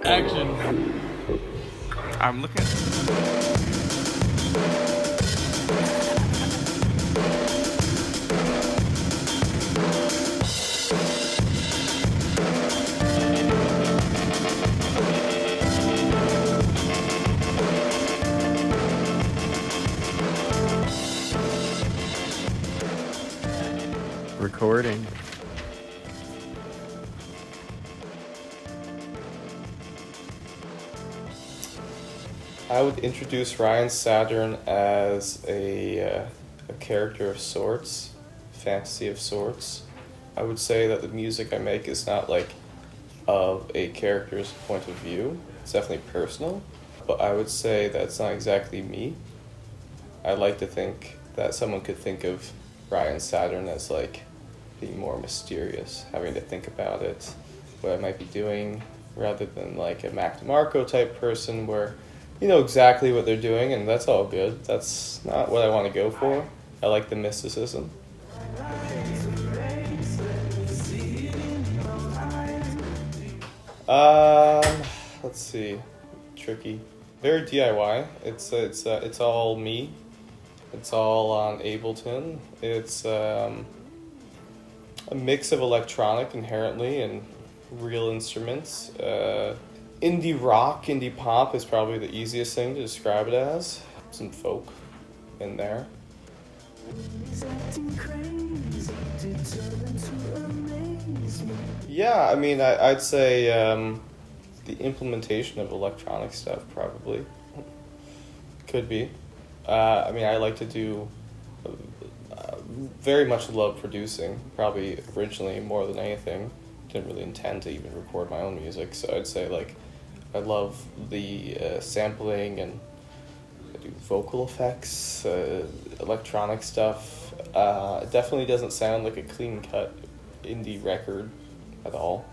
Action. I'm looking. Recording. I would introduce Ryan Saturn as a character of sorts, fantasy of sorts. I would say that the music I make is not like of a character's point of view. It's definitely personal, but I would say that it's not exactly me. I like to think that someone could think of Ryan Saturn as like being more mysterious, having to think about it, what I might be doing, rather than like a Mac DeMarco type person where you know exactly what they're doing, and that's all good. That's not what I want to go for. I like the mysticism. Let's see. Tricky. Very DIY. It's all me. It's all on Ableton. It's a mix of electronic inherently and real instruments. Indie rock, indie pop is probably the easiest thing to describe it as. Some folk in there. Yeah, I mean, I'd say the implementation of electronic stuff probably could be. I mean, I like to do, very much love producing, probably originally more than anything. Didn't really intend to even record my own music, so I'd say like I love the sampling, and I do vocal effects, electronic stuff. It definitely doesn't sound like a clean cut indie record at all.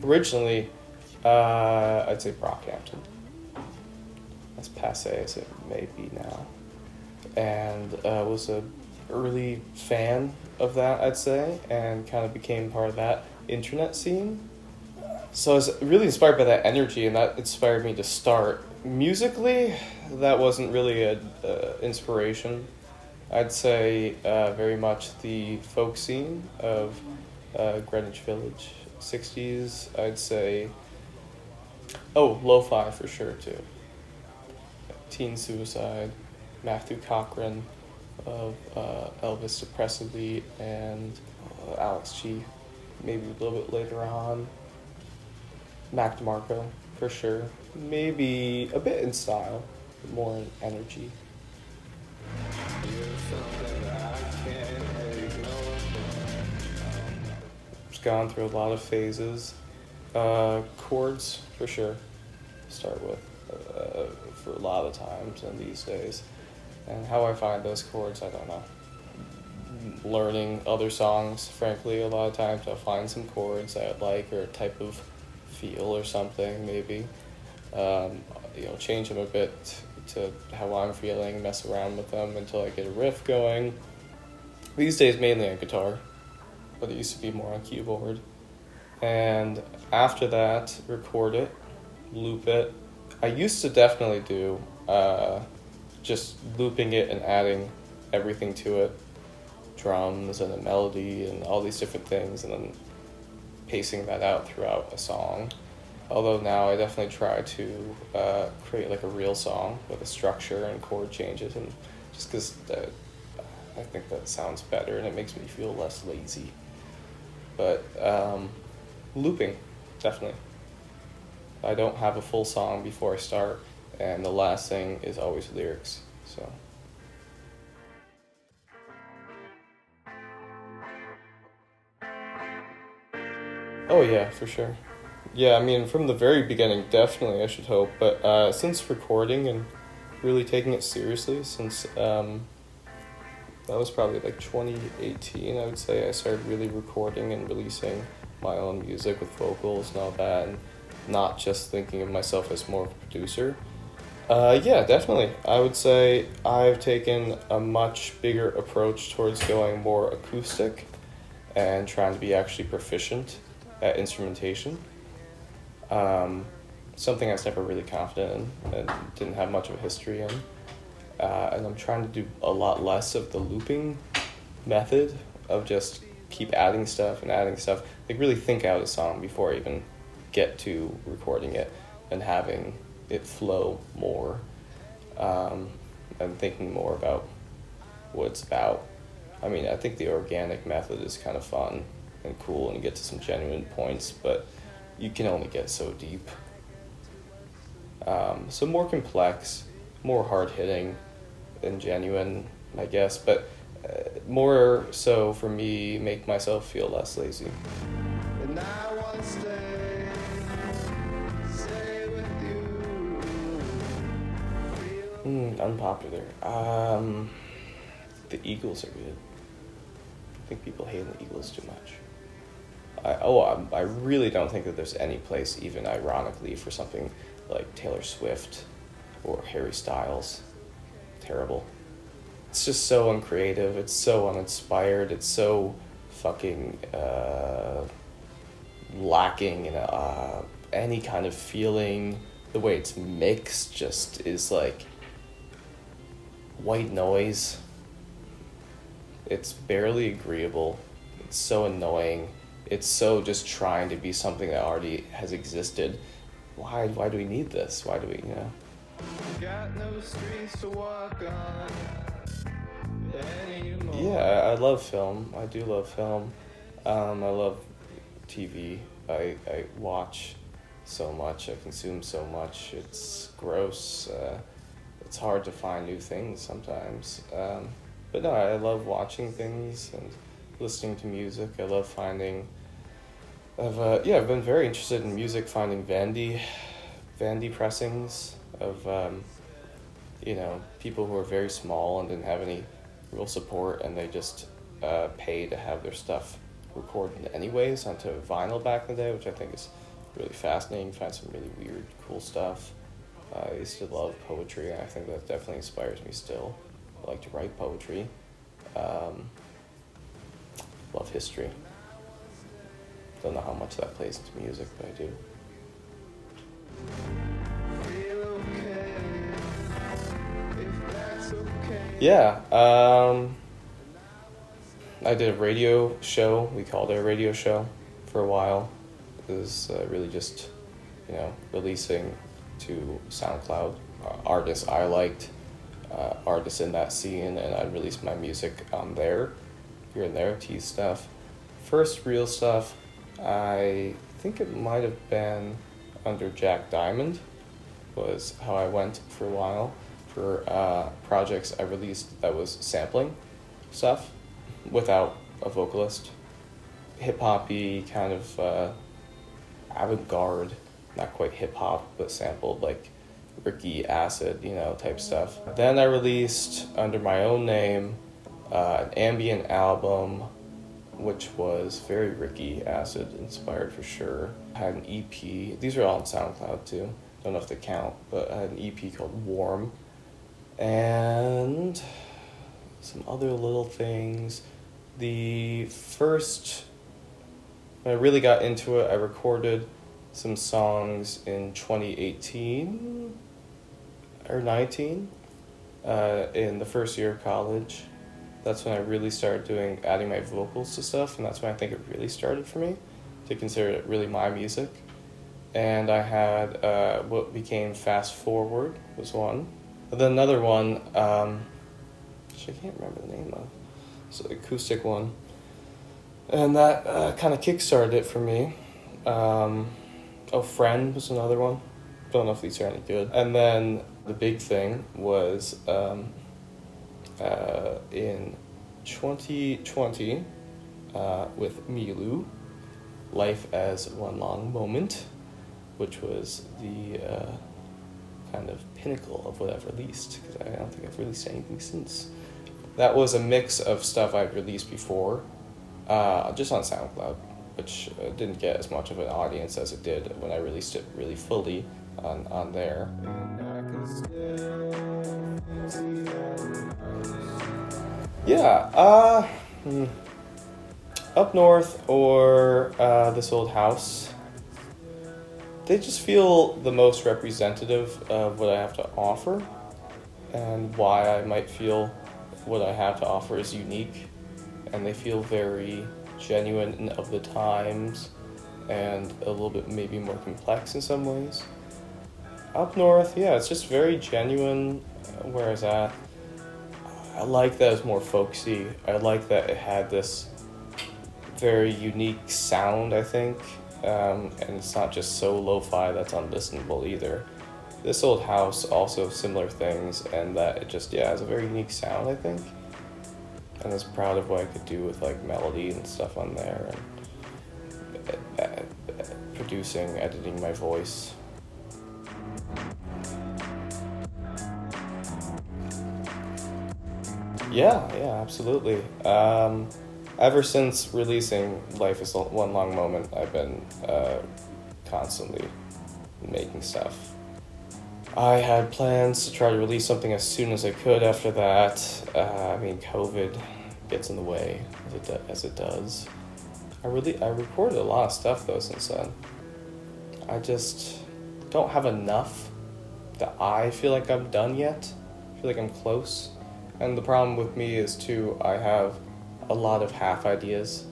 Originally, I'd say Brockhampton. As passe as it may be now. And was a early fan of that, I'd say, and kind of became part of that internet scene. So I was really inspired by that energy, and that inspired me to start. Musically, that wasn't really a inspiration. I'd say very much the folk scene of Greenwich Village, 60s. I'd say, lo-fi for sure too. Teen Suicide, Matthew Cochran of Elvis Depressively, and Alex G, maybe a little bit later on. Mac DeMarco, for sure. Maybe a bit in style, but more in energy. Just gone through a lot of phases. Chords, for sure, to start with, for a lot of times and these days. And how I find those chords, I don't know. Learning other songs, frankly, a lot of times I'll find some chords I like, or a type of feel or something, maybe. Change them a bit to how I'm feeling, mess around with them until I get a riff going. These days, mainly on guitar, but it used to be more on keyboard. And after that, record it, loop it. I used to definitely do just looping it and adding everything to it, drums and a melody and all these different things, and then pacing that out throughout a song. Although now I definitely try to create like a real song with a structure and chord changes, and just because I think that sounds better and it makes me feel less lazy. But looping, definitely. I don't have a full song before I start, and the last thing is always lyrics, so. Oh yeah, for sure. Yeah, I mean, from the very beginning, definitely, I should hope, but since recording and really taking it seriously, since that was probably like 2018, I would say, I started really recording and releasing my own music with vocals and all that, and not just thinking of myself as more of a producer. Yeah, definitely. I would say I've taken a much bigger approach towards going more acoustic and trying to be actually proficient at instrumentation. Something I was never really confident in and didn't have much of a history in. And I'm trying to do a lot less of the looping method of just keep adding stuff, like really think out a song before I even get to recording it and having it flow more, and thinking more about what it's about. I mean, I think the organic method is kind of fun and cool and you get to some genuine points, but you can only get so deep. So more complex, more hard-hitting and genuine, I guess, but more so for me, make myself feel less lazy. And I want to stay with you. Unpopular. The Eagles are good. I think people hate the Eagles too much. I really don't think that there's any place, even ironically, for something like Taylor Swift or Harry Styles. Terrible. It's just so uncreative, it's so uninspired, it's so fucking lacking in any kind of feeling. The way it's mixed just is like white noise. It's barely agreeable. It's so annoying. It's so just trying to be something that already has existed. Why do we need this? Why do we, Got no streets to walk on. Yeah, I love film. I do love film. I love TV. I watch so much. I consume so much. It's gross. It's hard to find new things sometimes. But no, I love watching things and listening to music. I love finding... I've been very interested in music, finding Vandy pressings of, people who are very small and didn't have any real support, and they just pay to have their stuff recorded anyways onto vinyl back in the day, which I think is really fascinating. Find some really weird, cool stuff. I used to love poetry, and I think that definitely inspires me still. I like to write poetry. Love history. Don't know how much that plays into music, but I do. Yeah, I did a radio show. We called it a radio show for a while. It was really just, releasing to SoundCloud artists I liked, artists in that scene, and I'd release my music on there, here and there, tease stuff. First real stuff, I think it might have been under Jack Diamond, was how I went for a while. For projects I released that was sampling stuff without a vocalist. Hip-hop-y, kind of avant-garde, not quite hip-hop, but sampled like Ricky Acid, type stuff. Then I released under my own name an ambient album, which was very Ricky Acid inspired for sure. I had an EP. These are all on SoundCloud too. Don't know if they count, but I had an EP called Warm. And some other little things. The first, when I really got into it, I recorded some songs in 2018 or 19, in the first year of college. That's when I really started adding my vocals to stuff, and that's when I think it really started for me to consider it really my music. And I had what became Fast Forward was one. And then another one, which I can't remember the name of. It's an acoustic one. And that kind of kickstarted it for me. Friend was another one. Don't know if these are any good. And then the big thing was in 2020 with Milu, Life as One Long Moment, which was the kind of pinnacle of what I've released, because I don't think I've released anything since. That was a mix of stuff I'd released before, just on SoundCloud, which didn't get as much of an audience as it did when I released it really fully on there. Yeah, Up north or this old house, they just feel the most representative of what I have to offer and why I might feel what I have to offer is unique. And they feel very genuine and of the times and a little bit maybe more complex in some ways. Up north, yeah, it's just very genuine, whereas I like that it's more folksy. I like that it had this very unique sound, I think, and it's not just so lo-fi that's unlistenable either. This old house also similar things, and that it just has a very unique sound, I think, and I was proud of what I could do with like melody and stuff on there, and producing, editing my voice. Yeah, absolutely. Ever since releasing Life is One Long Moment, I've been constantly making stuff. I had plans to try to release something as soon as I could after that. COVID gets in the way, as it does. I recorded a lot of stuff, though, since then. I just don't have enough that I feel like I'm done yet. I feel like I'm close. And the problem with me is, too, I have a lot of half ideas,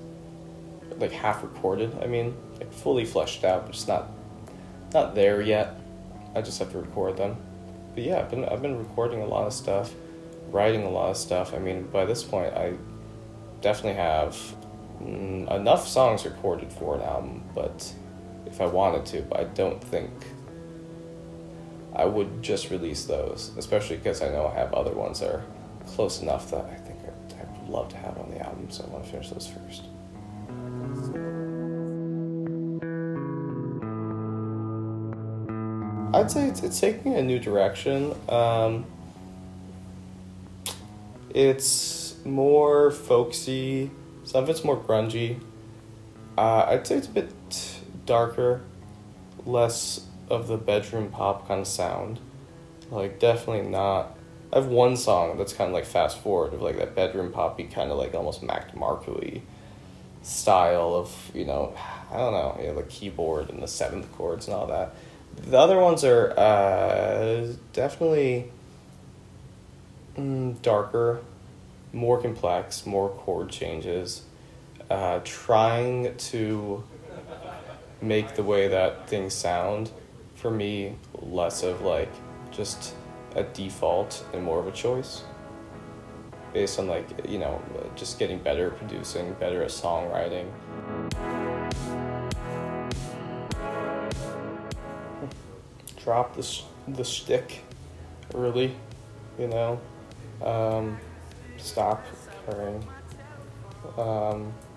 like half recorded, like fully fleshed out, but just not there yet. I just have to record them. But yeah, I've been recording a lot of stuff, writing a lot of stuff. By this point, I definitely have enough songs recorded for an album, but if I wanted to, but I don't think I would just release those, especially because I know I have other ones that are close enough that I think I'd love to have on the album, so I want to finish those first. I'd say it's taking a new direction. It's more folksy, some of it's more grungy. I'd say it's a bit darker, less of the bedroom pop kind of sound. Like, definitely not. I have one song that's kind of like fast forward of like that bedroom poppy kind of like almost Mac DeMarco-y style of, the keyboard and the seventh chords and all that. The other ones are definitely darker, more complex, more chord changes, trying to make the way that things sound, for me, less of like just a default and more of a choice based on just getting better at producing, better at songwriting. Drop the shtick early, stop caring,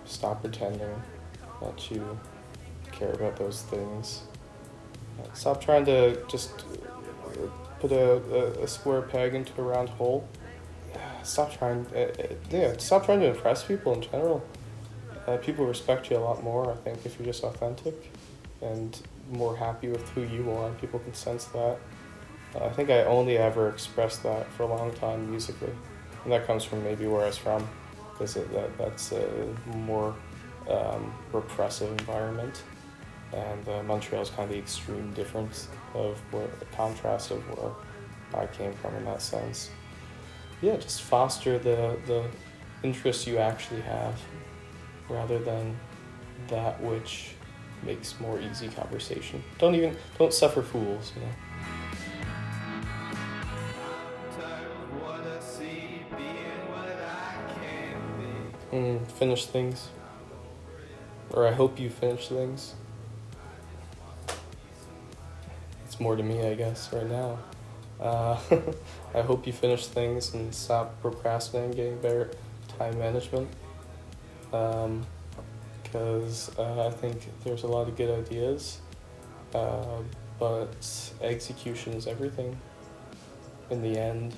stop pretending that you care about those things. Stop trying to just put a square peg into a round hole. Stop trying to impress people in general. People respect you a lot more, I think, if you're just authentic and more happy with who you are. People can sense that. I think I only ever expressed that for a long time musically, and that comes from maybe where I was from, because that's a more repressive environment, and Montreal is kind of the extreme difference of the contrast of where I came from in that sense. Yeah, just foster the interests you actually have, rather than that which makes more easy conversation. Don't suffer fools, Finish things. Or I hope you finish things. It's more to me, I guess, right now. I hope you finish things and stop procrastinating, getting better at time management. Because I think there's a lot of good ideas, but execution is everything in the end.